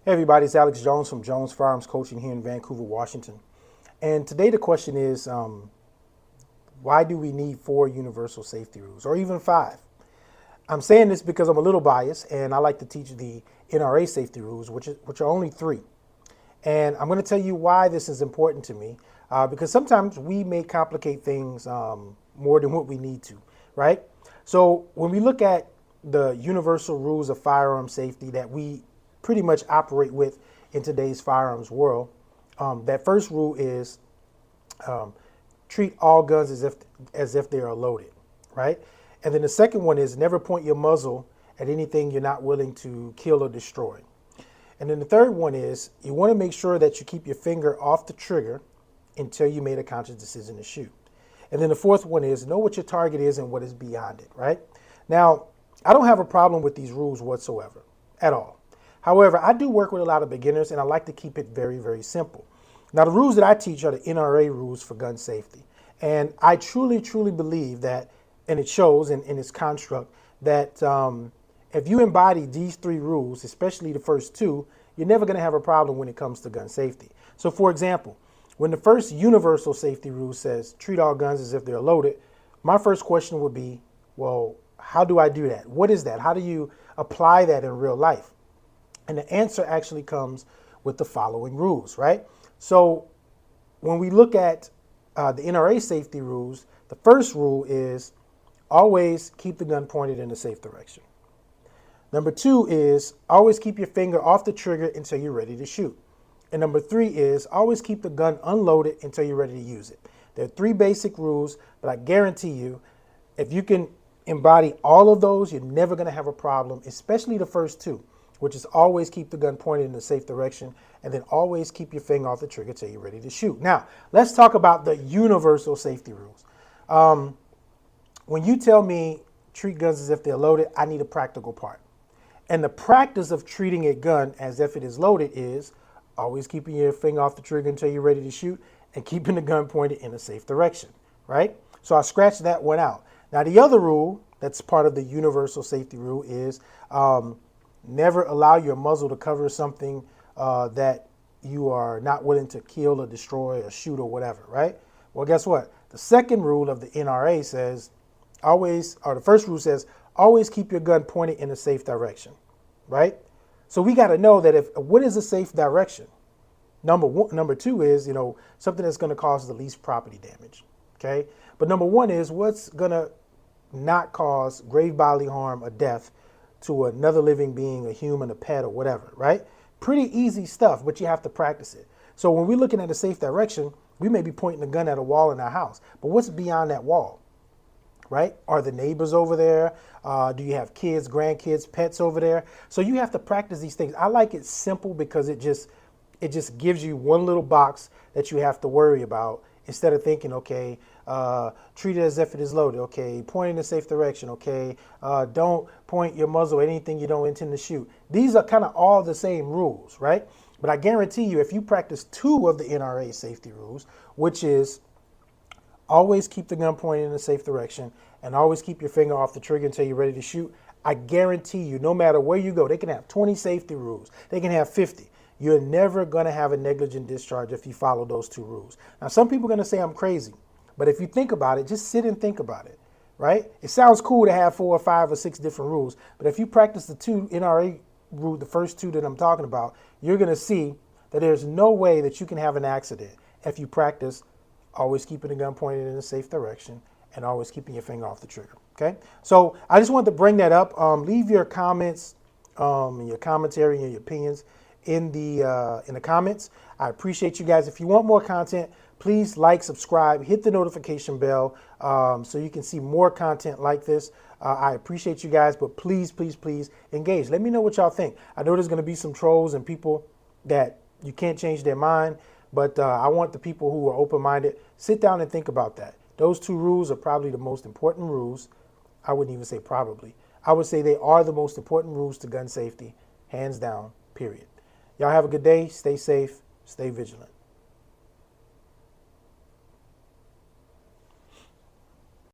Hey everybody, it's Alex Jones from Jones Firearms Coaching here in Vancouver, Washington. And today the question is, why do we need 4 universal safety rules or even 5? I'm saying this because I'm a little biased and I like to teach the NRA safety rules, which are only 3. And I'm going to tell you why this is important to me, because sometimes we may complicate things more than what we need to, right? So when we look at the universal rules of firearm safety that we pretty much operate with in today's firearms world, that first rule is treat all guns as if they are loaded, right? And then the second one is never point your muzzle at anything you're not willing to kill or destroy. And then the third one is you want to make sure that you keep your finger off the trigger until you made a conscious decision to shoot. And then the fourth one is know what your target is and what is beyond it, right? Now, I don't have a problem with these rules whatsoever, at all. However, I do work with a lot of beginners and I like to keep it very, very simple. Now, the rules that I teach are the NRA rules for gun safety. And I truly, truly believe that, and it shows in its construct, that if you embody these 3 rules, especially the first 2, you're never going to have a problem when it comes to gun safety. So, for example, when the first universal safety rule says treat all guns as if they're loaded, my first question would be, well, how do I do that? What is that? How do you apply that in real life? And the answer actually comes with the following rules, right? So when we look at the NRA safety rules, the first rule is always keep the gun pointed in a safe direction. Number 2 is always keep your finger off the trigger until you're ready to shoot. And number 3 is always keep the gun unloaded until you're ready to use it. There are 3 basic rules, but I guarantee you, if you can embody all of those, you're never going to have a problem, especially the first 2, which is always keep the gun pointed in a safe direction and then always keep your finger off the trigger until you're ready to shoot. Now, let's talk about the universal safety rules. When you tell me treat guns as if they're loaded, I need a practical part. And the practice of treating a gun as if it is loaded is always keeping your finger off the trigger until you're ready to shoot and keeping the gun pointed in a safe direction, right? So I scratched that one out. Now, the other rule that's part of the universal safety rule is never allow your muzzle to cover something that you are not willing to kill or destroy or shoot or whatever, right? Well, guess what? The second rule of the NRA says the first rule says always keep your gun pointed in a safe direction, right? So we got to know that what is a safe direction? Number 2 is, something that's going to cause the least property damage, okay? But number 1 is what's going to not cause grave bodily harm or death to another living being, a human, a pet, or whatever, right? Pretty easy stuff, but you have to practice it. So when we're looking at a safe direction, we may be pointing the gun at a wall in our house, but what's beyond that wall, right? Are the neighbors over there? Do you have kids, grandkids, pets over there? So you have to practice these things. I like it simple because it just gives you one little box that you have to worry about instead of thinking, okay, treat it as if it is loaded. Okay, point in a safe direction. Okay, don't point your muzzle at anything you don't intend to shoot. These are kind of all the same rules, right? But I guarantee you, if you practice 2 of the NRA safety rules, which is always keep the gun pointed in a safe direction and always keep your finger off the trigger until you're ready to shoot, I guarantee you, no matter where you go, they can have 20 safety rules. They can have 50. You're never going to have a negligent discharge if you follow those 2 rules. Now, some people are going to say I'm crazy, but if you think about it, just sit and think about it, right? It sounds cool to have 4 or 5 or 6 different rules, but if you practice the 2 NRA rules, the first 2 that I'm talking about, you're going to see that there's no way that you can have an accident if you practice always keeping the gun pointed in a safe direction and always keeping your finger off the trigger, okay? So I just wanted to bring that up. Leave your comments and your commentary and your opinions in the comments. I appreciate you guys. If you want more content, please like, subscribe, hit the notification bell so you can see more content like this. I appreciate you guys, but please, please, please engage. Let me know what y'all think. I know there's going to be some trolls and people that you can't change their mind, but I want the people who are open-minded, sit down and think about that. Those 2 rules are probably the most important rules. I wouldn't even say probably. I would say they are the most important rules to gun safety, hands down, period. Y'all have a good day. Stay safe. Stay vigilant.